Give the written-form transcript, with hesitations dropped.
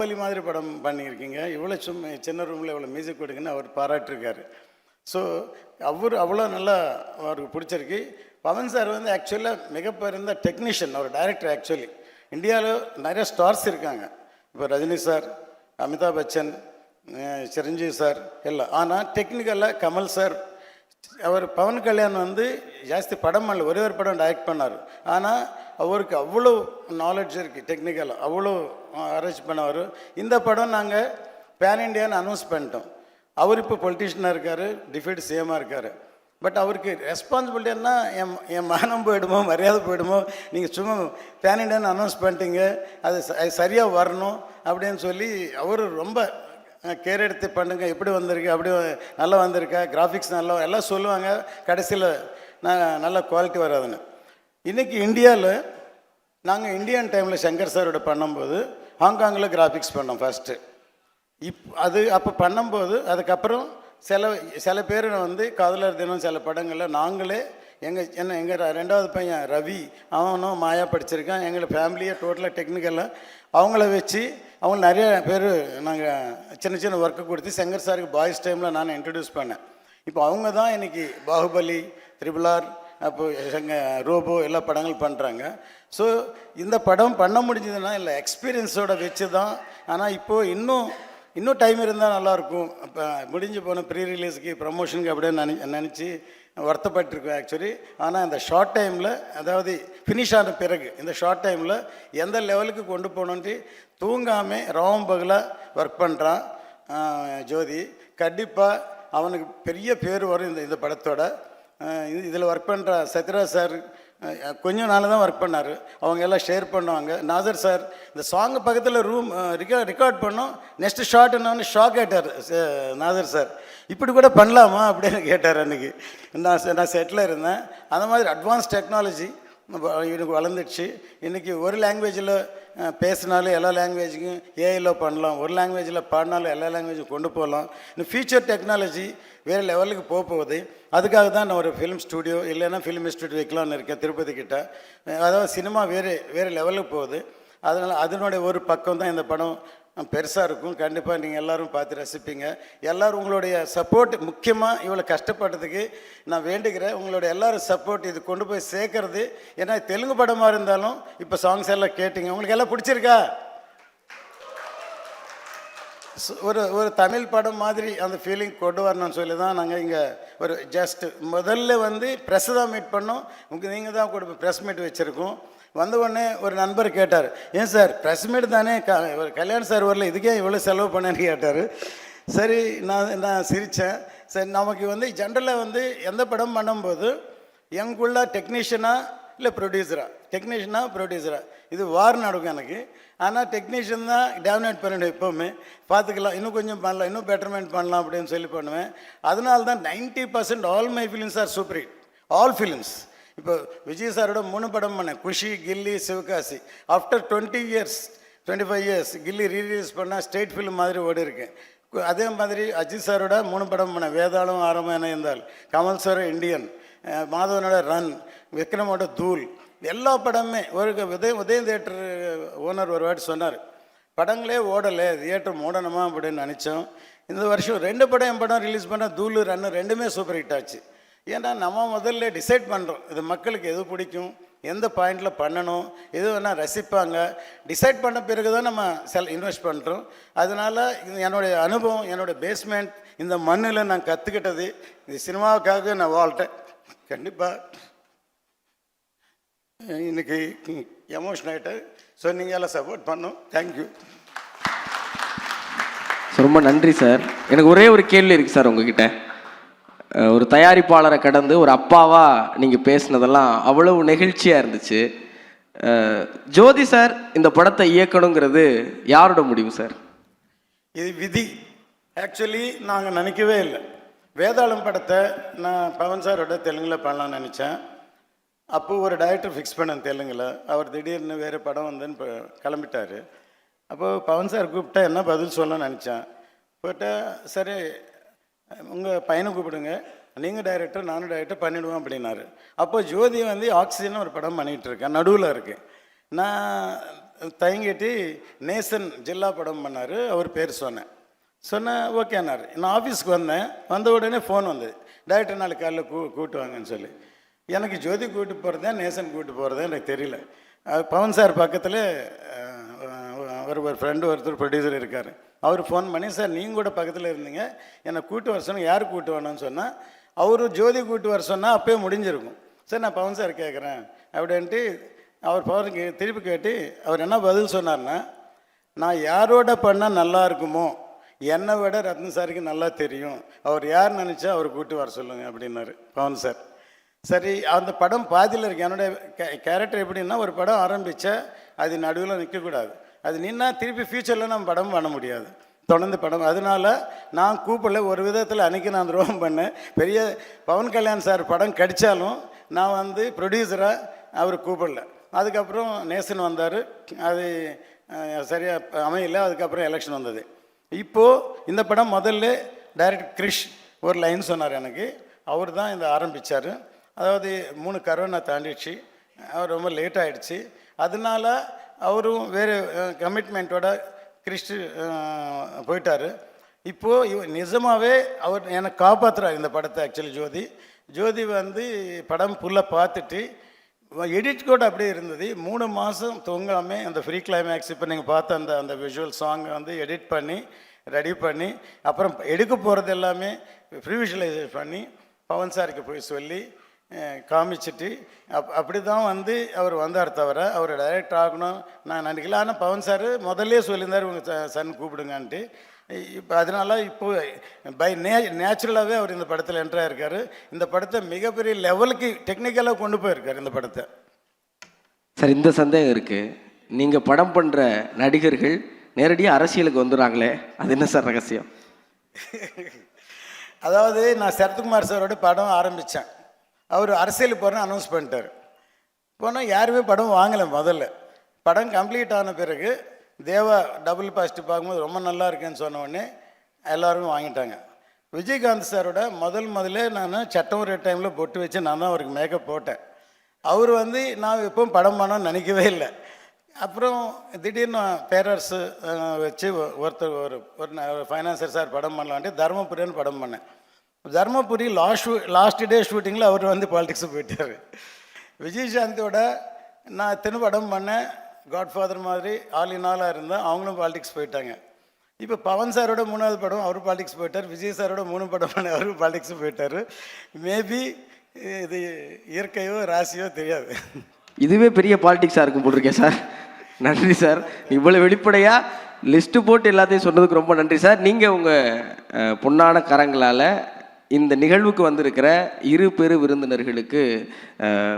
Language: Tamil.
பாகுபலி மாதிரி படம் பண்ணியிருக்கீங்க, இவ்வளோ சின்ன ரூமில் இவ்வளோ மியூசிக் கொடுக்குன்னு அவர் பாராட்டிருக்காரு. ஸோ அவ்வளோ நல்லா அவருக்கு பிடிச்சிருக்கு. பவன் சார் வந்து ஆக்சுவலாக மிகப்பெரிய டெக்னீஷியன், அவர் டைரக்டர். ஆக்சுவலி இந்தியாவில் நிறைய ஸ்டார்ஸ் இருக்காங்க, இப்போ ரஜினி சார், அமிதாப் பச்சன், சிரஞ்சீவி சார் எல்லாம். ஆனால் டெக்னிக்கலாக கமல் சார், அவர் பவன் கல்யாண் வந்து ஜாஸ்தி படம் பண்ணல, ஒரே ஒரு படம் டைரக்ட் பண்ணார். ஆனால் அவருக்கு அவ்வளோ நாலேஜ் இருக்குது, டெக்னிக்கலாக அவ்வளோ அரேஞ்ச் பண்ணவர். இந்த படம் நாங்கள் பேன் இண்டியான்னு அனௌன்ஸ் பண்ணிட்டோம். அவர் இப்போ பொலிட்டிஷியனாக இருக்கார், டிஃபீட் சிஎம்மாக இருக்கார். பட் அவருக்கு ரெஸ்பான்சிபிலிட்டின்னா என் மானம் போயிடுமோ, மரியாதை போயிடுமோ, நீங்கள் சும்மா பேன் இண்டியான்னு அனௌன்ஸ் பண்ணிட்டீங்க, அது சரியாக வரணும் அப்படின்னு சொல்லி அவர் ரொம்ப கேர் எடுத்து பண்ணுங்க, எப்படி வந்திருக்கு, அப்படி நல்லா வந்திருக்கா, கிராஃபிக்ஸ் நல்லா எல்லாம் சொல்லுவாங்க. கடைசியில் நான் நல்ல குவாலிட்டி வராதுன்னு. இன்றைக்கி இந்தியாவில் நாங்கள் இந்தியன் டைமில் சங்கர் சாரோட பண்ணும்போது ஹாங்காங்கில் கிராஃபிக்ஸ் பண்ணோம் ஃபஸ்ட்டு. அது அப்போ பண்ணும்போது அதுக்கப்புறம் சில பேர் வந்து காதலர் தினம் சில படங்களில் நாங்களே எங்கள் ரெண்டாவது பையன் ரவி, அவனும் மாயா படிச்சிருக்கான், எங்களை ஃபேமிலியை டோட்டலாக டெக்னிக்கலாக அவங்கள வச்சு அவங்க நிறைய பேர் நாங்கள் சின்ன சின்ன ஒர்க்கு கொடுத்து சங்கர் சாருக்கு பாய்ஸ் டைமில் நான் இன்ட்ரடியூஸ் பண்ணேன். இப்போ அவங்க தான் இன்றைக்கி பாகுபலி, த்ரிபுல் அப்போ ரோபோ எல்லா படங்கள் பண்ணுறாங்க. ஸோ இந்த படம் பண்ண முடிஞ்சதுன்னா இல்லை எக்ஸ்பீரியன்ஸோட வச்சு தான். ஆனால் இப்போது இன்னும் டைம் இருந்தால் நல்லாயிருக்கும். இப்போ முடிஞ்சு போன ப்ரீ ரிலீஸுக்கு ப்ரமோஷனுக்கு அப்படியே நினச்சி வருத்தப்பட்டிருக்கோம் ஆக்சுவலி. ஆனால் இந்த ஷார்ட் டைமில், அதாவது ஃபினிஷ் ஆன பிறகு இந்த ஷார்ட் டைமில் எந்த லெவலுக்கு கொண்டு போகணுன்ட்டு தூங்காமல் ராவும் பகலாக ஒர்க் பண்ணுறான் ஜோதி. கண்டிப்பாக அவனுக்கு பெரிய பேர் வரும் இந்த படத்தோட. இதில் ஒர்க் பண்ணுற சத்யராஜ் சார் கொஞ்சம் நாள் தான் ஒர்க் பண்ணார், அவங்க எல்லாம் ஷேர் பண்ணுவாங்க. நாசர் சார் இந்த சாங்கு பக்கத்தில் ரூம் ரெக்கார்ட் பண்ணோம், நெக்ஸ்ட் ஷார்ட் என்னன்னு ஷாக் ஆகிட்டார் நாசர் சார். இப்படி கூட பண்ணலாமா அப்படின்னு கேட்டார். அன்றைக்கி நான் செட்டில் இருந்தேன். அந்த மாதிரி அட்வான்ஸ் டெக்னாலஜி எனக்கு வளர்ந்துடுச்சு. இன்றைக்கி ஒரு லாங்குவேஜில் பேசினாலும் எல்லா லாங்குவேஜுக்கும் ஏஐயில் பண்ணலாம், ஒரு லாங்குவேஜில் பாடினாலும் எல்லா லாங்குவேஜும் கொண்டு போகலாம். இன்னும் ஃபியூச்சர் டெக்னாலஜி வேறு லெவலுக்கு போகுது. அதுக்காக தான் நான் ஒரு ஃபிலிம் ஸ்டூடியோ இல்லைன்னா ஃபிலிம் இன்ஸ்டியூட் வைக்கலான்னு இருக்கேன் திருப்பதி கிட்ட. அதாவது சினிமா வேறு லெவலுக்கு போகுது. அதனால் அதனுடைய ஒரு பக்கம் தான் இந்த படம் பெருசாக இருக்கும். கண்டிப்பாக நீங்கள் எல்லோரும் பார்த்து ரசிப்பீங்க. எல்லோரும் உங்களுடைய சப்போர்ட், முக்கியமாக இவ்வளோ கஷ்டப்பட்டதுக்கு நான் வேண்டுகிறேன். உங்களுடைய எல்லோரும் சப்போர்ட் இது கொண்டு போய் சேர்க்கறது. ஏன்னா தெலுங்கு படமாக இருந்தாலும் இப்போ சாங்ஸ் எல்லாம் கேட்டிங்க, உங்களுக்கு எல்லாம் பிடிச்சிருக்கா? ஒரு தமிழ் படம் மாதிரி அந்த ஃபீலிங் கொண்டு வரணும்னு சொல்லி தான் நாங்கள் இங்கே ஒரு ஜஸ்ட் முதல்ல வந்து ப்ரெஸ்ஸு தான் மீட் பண்ணோம். நீங்கள் தான் கூட ப்ரெஸ் மீட் வச்சுருக்கோம். வந்த உடனே ஒரு நண்பர் கேட்டார், ஏன் சார் ப்ரெஸ் மீட் தானே, கல்யாண் சார் வரல, இதுக்கே இவ்வளோ செலவு பண்ணேன்னு கேட்டார். சரி, நான் சிரித்தேன். சரி, நமக்கு வந்து ஜென்ரலாக வந்து எந்த படம் பண்ணும்போது எங்குள்ள டெக்னீஷியனாக இல்லை ப்ரொடியூசரா இது வார் நடக்கும் எனக்கு. ஆனால் டெக்னீஷியன் தான் டாமினேட் பண்ணிவிடும் எப்போவுமே. பார்த்துக்கலாம், இன்னும் கொஞ்சம் பண்ணலாம், இன்னும் பெட்டர்மெண்ட் பண்ணலாம் அப்படின்னு சொல்லி பண்ணுவேன். அதனால தான் 90% all my films are super hit, all films. இப்போ விஜய் சாரோட 3 படம் பண்ணேன், Kushi, Ghilli, Sivakasi. After 25 years Ghilli release பண்ணால் ஸ்டேட் ஃபிலிம் மாதிரி ஓடி இருக்கேன். அதே மாதிரி அஜித் சாரோட 3 படம் பண்ணேன், வேதாளம், ஆரம்பம் இருந்தால், கமல் சார் இண்டியன், மாதவனோட ரன், விக்ரமோட தூள், எல்லா படமே. ஒரு உதயம் தியேட்டர் ஓனர் ஒரு வாட்டி சொன்னார், படங்களே ஓடலை, தியேட்டர் மூடணுமா அப்படின்னு நினச்சோம். இந்த வருஷம் 2 படம் என் படம் ரிலீஸ் பண்ணால் தூள், ரன்னு 2மே சூப்பர் ஹிட் ஆச்சு. ஏன்னா நம்ம முதல்ல டிசைட் பண்ணுறோம் இது மக்களுக்கு எது பிடிக்கும், எந்த பாயிண்டில் பண்ணணும், எது வேணால் ரசிப்பாங்க. டிசைட் பண்ண பிறகு தான் நம்ம இன்வெஸ்ட் பண்ணுறோம். அதனால் என்னுடைய அனுபவம், என்னுடைய பேஸ்மெண்ட் இந்த மண்ணில் நான் கற்றுக்கிட்டது, இது சினிமாவுக்காக நான் வாழ்கிறேன். கண்டிப்பாக இன்றைக்கி எமோஷன் ஆகிட்டேன். ஸோ நீங்கள் எல்லாம் சப்போர்ட் பண்ணோம். தேங்க்யூ. ரொம்ப நன்றி சார். எனக்கு ஒரே ஒரு கேள்வி இருக்குது சார் உங்ககிட்ட. ஒரு தயாரிப்பாளரை கடந்து ஒரு அப்பாவாக நீங்கள் பேசினதெல்லாம் அவ்வளவு நெகிழ்ச்சியாக இருந்துச்சு. ஜோதி சார் இந்த படத்தை இயக்கணுங்கிறது யாரோட முடிவு சார்? இது விதி. ஆக்சுவலி நாங்கள் நினைக்கவே இல்லை. வேதாளம் படத்தை நான் பவன் சாரோட தெலுங்கில் பண்ணலான்னு நினச்சேன். அப்போது ஒரு டைரக்டர் ஃபிக்ஸ் பண்ணேன் தெலுங்கில். அவர் திடீர்னு வேறு படம் வந்துன்னு கிளம்பிட்டார். அப்போது பவன் சார் கூப்பிட்டா என்ன பதில் சொல்லணும்னு நினச்சேன். போயிட்டால் சரி உங்கள் பையனை கூப்பிடுங்க, நீங்கள் டைரக்டர் நானும் டைரக்டர் பண்ணிவிடுவோம் அப்படின்னாரு. அப்போ ஜோதி வந்து ஆக்சிஜன் ஒரு படம் பண்ணிகிட்டு இருக்கேன், நடுவில் இருக்கேன். நான் தயங்கிட்டு நேசன் ஜில்லா படம் பண்ணார், அவர் பேர் சொன்னேன் ஓகேனார். நான் ஆஃபீஸ்க்கு வந்தேன், வந்த உடனே ஃபோன் வந்தது, டைரக்டர் நாளைக்கு காலையில் கூப்பிட்டு வாங்கன்னு சொல்லி. எனக்கு ஜோதி கூப்பிட்டு போகிறதா நேசன் கூப்பிட்டு போகிறதா எனக்கு தெரியல. பவன் சார் பக்கத்தில் ஒரு ஃப்ரெண்டு ஒருத்தர் ப்ரொடியூசர் இருக்கார், அவர் ஃபோன் பண்ணி சார் நீங்கள் கூட பக்கத்தில் இருந்தீங்க, என்னை கூப்பிட்டு வர சொன்னால் யார் கூப்பிட்டு வரணும்னு சொன்னால் அவர் ஜோதி கூப்பிட்டு வர சொன்னால் அப்போயே முடிஞ்சிருக்கும். சார் நான் பவன் சார் கேட்குறேன் அப்படின்ட்டு அவர் பவருக்கு திருப்பி கேட்டு அவர் என்ன பதில் சொன்னார்னா, நான் யாரோட பண்ணால் நல்லா இருக்குமோ என்னை விட ரத்ன சாருக்கு நல்லா தெரியும், அவர் யார் நினச்சா அவர் கூப்பிட்டு வர சொல்லுங்கள் அப்படின்னாரு பவன் சார். சரி, அந்த படம் பாதியில் இருக்கு. என்னுடைய கேரக்டர் எப்படின்னா, ஒரு படம் ஆரம்பித்தா அது நடுவில் நிற்கக்கூடாது, அது நின்னா திருப்பி ஃப்யூச்சரில் நம்ம படம் பண்ண முடியாது, தொடர்ந்து படம். அதனால நான் கூப்பிடல, ஒரு விதத்தில் அன்றைக்கி நான் துரோகம் பண்ணேன். பெரிய பவன் கல்யாண் சார் படம் கடித்தாலும் நான் வந்து ப்ரொடியூசராக அவர் கூப்பிடல. அதுக்கப்புறம் நேசன் வந்தார், அது சரியாக அமையல. அதுக்கப்புறம் எலெக்ஷன் வந்தது. இப்போது இந்த படம் முதல்ல டைரக்டர் கிரிஷ் ஒரு லைன் சொன்னார் எனக்கு, அவர் தான் இந்த ஆரம்பித்தார். அதாவது 3 கரோனா தாண்டிடுச்சு, அவர் ரொம்ப லேட் ஆகிடுச்சு. அதனால அவரும் வேறு கமிட்மெண்ட்டோட கிறிஸ்டு போயிட்டார். இப்போது நிஜமாகவே அவர் எனக்கு காப்பாற்றுறார் இந்த படத்தை. ஆக்சுவலி ஜோதி வந்து படம் ஃபுல்லாக பார்த்துட்டு எடிட் கூட அப்படியே இருந்தது. 3 மாதம் தூங்காமல் அந்த ஃப்ரீ கிளைமேக்ஸ் இப்போ நீங்கள் பார்த்த அந்த விஷுவல் சாங்கை வந்து எடிட் பண்ணி ரெடி பண்ணி அப்புறம் எடுக்க போகிறது எல்லாமே ஃப்ரீ விஷுவலைசேஷன் பண்ணி பவன் சாருக்கு போய் சொல்லி காமிச்சிட்டு அப்படி தான் வந்து அவர் வந்தார். தவிர அவர் டைரக்டர் ஆகணும் நான் நினைக்கல. ஆனால் பவன் சார் முதல்லே சொல்லியிருந்தார் உங்கள் சன் கூப்பிடுங்கன்ட்டு. இப்போ அதனால இப்போது நேச்சுரலாகவே அவர் இந்த படத்தில் என்ட்ராக இருக்கார். இந்த படத்தை மிகப்பெரிய லெவலுக்கு டெக்னிக்கலாக கொண்டு போயிருக்கார் இந்த படத்தை. சார், இந்த சந்தேகம் இருக்குது, நீங்கள் படம் பண்ணுற நடிகர்கள் நேரடியாக அரசியலுக்கு வந்துடுறாங்களே, அது என்ன சார் ரகசியம்? அதாவது நான் சரத்குமார் சாரோட படம் ஆரம்பித்தேன், அவர் அரசியலுக்கு போகிறேன்னு அனௌன்ஸ் பண்ணிட்டார். போனால் யாருமே படம் வாங்கலை. முதல்ல படம் கம்ப்ளீட் ஆன பிறகு தேவா டபுள் பாசிட்டிவ் பார்க்கும்போது ரொம்ப நல்லா இருக்குன்னு சொன்ன உடனே எல்லோருமே வாங்கிட்டாங்க. விஜயகாந்த் சாரோட முதல்ல நான் சட்டம் ஒரு டைமில் பொட்டு வச்சு நான் தான் அவருக்கு மேக்கப் போட்டேன். அவர் வந்து நான் எப்பவும் படம் பண்ணணும்னு நினைக்கவே இல்லை. அப்புறம் திடீர்னு பேரரசு வச்சு ஒருத்தர் ஒரு ஃபைனான்சர் சார் படம் பண்ணலான்ட்டு தர்மபுரின்னு படம் பண்ணேன். தர்மபுரி லாஸ்ட் டே ஷூட்டிங்கில் அவர் வந்து பாலிடிக்ஸு போயிட்டார். விஜயசாந்தியோட நான் படம் பண்ணேன், காட்ஃபாதர் மாதிரி ஆல் இன் ஆலாக இருந்தேன், அவங்களும் பாலிடிக்ஸ் போயிட்டாங்க. இப்போ பவன் சாரோட 3வது படம் அவர் பாலிடிக்ஸ் போயிட்டார், விஜய் சாரோட 3 படம் பண்ண அவரும் பாலிடிக்ஸ் போயிட்டார். மேபி இது இயற்கையோ ராசியோ தெரியாது. இதுவே பெரிய பாலிடிக்ஸாக இருக்கும் போட்டிருக்கேன் சார். நன்றி சார், இவ்வளோ வெளிப்படையாக லிஸ்ட்டு போட்டு எல்லாத்தையும் சொன்னதுக்கு ரொம்ப நன்றி சார். நீங்கள் உங்கள் பொன்னான கரங்களால் இந்த நிகழ்வுக்கு வந்திருக்கிற 2 பெரு விருந்தினர்களுக்கு